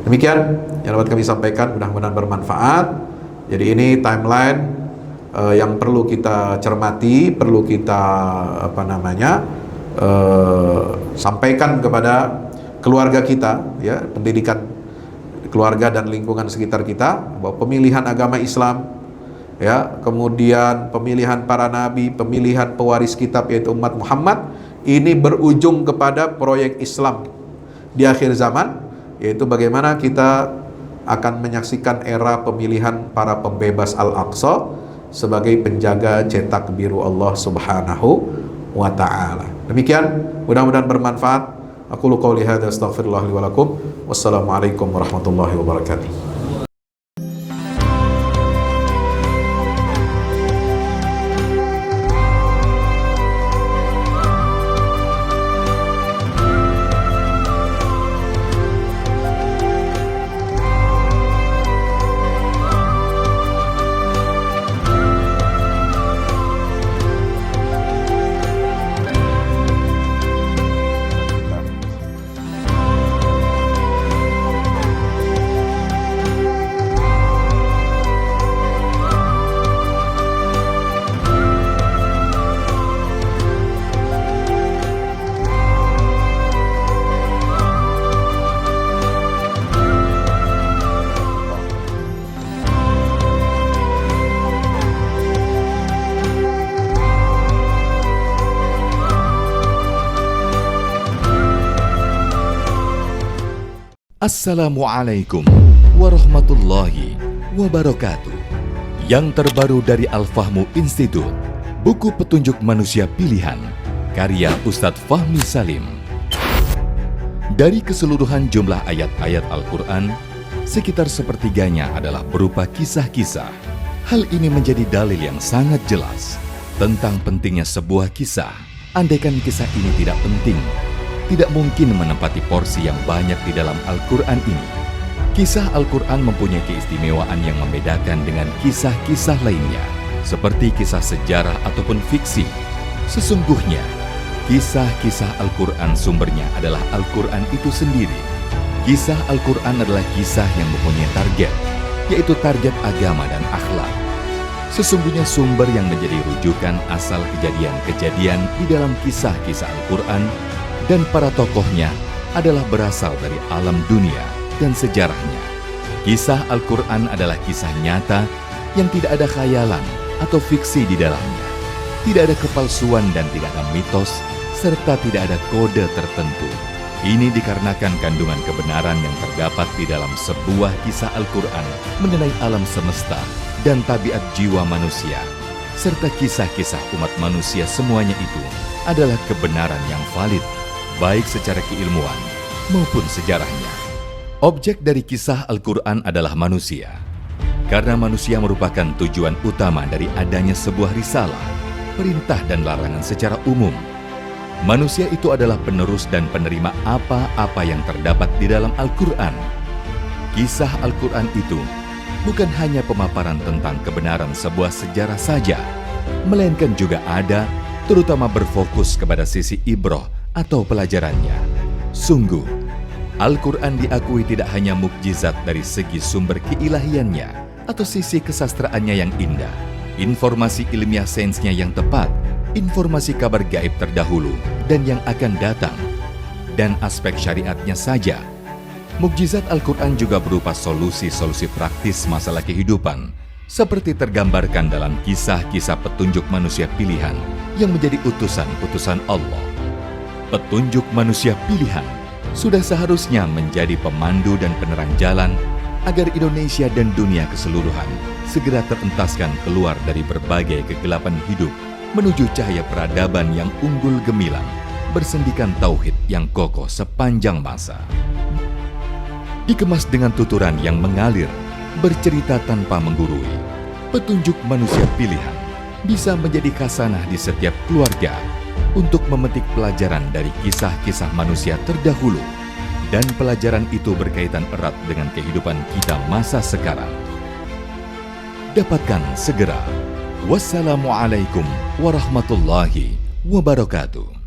Demikian yang dapat kami sampaikan, mudah-mudahan bermanfaat. Jadi ini timeline yang perlu kita cermati, perlu kita sampaikan kepada keluarga kita, ya, pendidikan keluarga dan lingkungan sekitar kita, bahwa pemilihan agama Islam, ya, kemudian pemilihan para nabi, pemilihan pewaris kitab yaitu umat Muhammad, ini berujung kepada proyek Islam di akhir zaman, yaitu bagaimana kita akan menyaksikan era pemilihan para pembebas Al-Aqsa sebagai penjaga cetak biru Allah Subhanahu wa Ta'ala. Demikian, mudah-mudahan bermanfaat. Aqulu qouli hadza astaghfirullah li wa lakum. Wassalamualaikum warahmatullahi wabarakatuh. Assalamualaikum warahmatullahi wabarakatuh. Yang terbaru dari Al-Fahmu Institute, buku petunjuk manusia pilihan, karya Ustadz Fahmi Salim. Dari keseluruhan jumlah ayat-ayat Al-Quran, sekitar sepertiganya adalah berupa kisah-kisah. Hal ini menjadi dalil yang sangat jelas tentang pentingnya sebuah kisah. Andaikan kisah ini tidak penting, tidak mungkin menempati porsi yang banyak di dalam Al-Quran ini. Kisah Al-Quran mempunyai keistimewaan yang membedakan dengan kisah-kisah lainnya, seperti kisah sejarah ataupun fiksi. Sesungguhnya, kisah-kisah Al-Quran sumbernya adalah Al-Quran itu sendiri. Kisah Al-Quran adalah kisah yang mempunyai target, yaitu target agama dan akhlak. Sesungguhnya sumber yang menjadi rujukan asal kejadian-kejadian di dalam kisah-kisah Al-Quran dan para tokohnya adalah berasal dari alam dunia dan sejarahnya. Kisah Al-Quran adalah kisah nyata yang tidak ada khayalan atau fiksi di dalamnya. Tidak ada kepalsuan dan tidak ada mitos, serta tidak ada kode tertentu. Ini dikarenakan kandungan kebenaran yang terdapat di dalam sebuah kisah Al-Quran mengenai alam semesta dan tabiat jiwa manusia, serta kisah-kisah umat manusia semuanya itu adalah kebenaran yang valid, baik secara keilmuan maupun sejarahnya. Objek dari kisah Al-Quran adalah manusia. Karena manusia merupakan tujuan utama dari adanya sebuah risalah, perintah dan larangan secara umum. Manusia itu adalah penerus dan penerima apa-apa yang terdapat di dalam Al-Quran. Kisah Al-Quran itu bukan hanya pemaparan tentang kebenaran sebuah sejarah saja, melainkan juga ada, terutama berfokus kepada sisi ibrah atau pelajarannya. Sungguh, Al-Quran diakui tidak hanya mukjizat dari segi sumber keilahiannya atau sisi kesastraannya yang indah, informasi ilmiah sainsnya yang tepat, informasi kabar gaib terdahulu dan yang akan datang, dan aspek syariatnya saja. Mukjizat Al-Quran juga berupa solusi-solusi praktis masalah kehidupan, seperti tergambarkan dalam kisah-kisah petunjuk manusia pilihan yang menjadi utusan-utusan Allah. Petunjuk manusia pilihan sudah seharusnya menjadi pemandu dan penerang jalan agar Indonesia dan dunia keseluruhan segera terentaskan keluar dari berbagai kegelapan hidup menuju cahaya peradaban yang unggul gemilang, bersendikan tauhid yang kokoh sepanjang masa. Dikemas dengan tuturan yang mengalir, bercerita tanpa menggurui, petunjuk manusia pilihan bisa menjadi khasanah di setiap keluarga untuk memetik pelajaran dari kisah-kisah manusia terdahulu, dan pelajaran itu berkaitan erat dengan kehidupan kita masa sekarang. Dapatkan segera. Wassalamualaikum warahmatullahi wabarakatuh.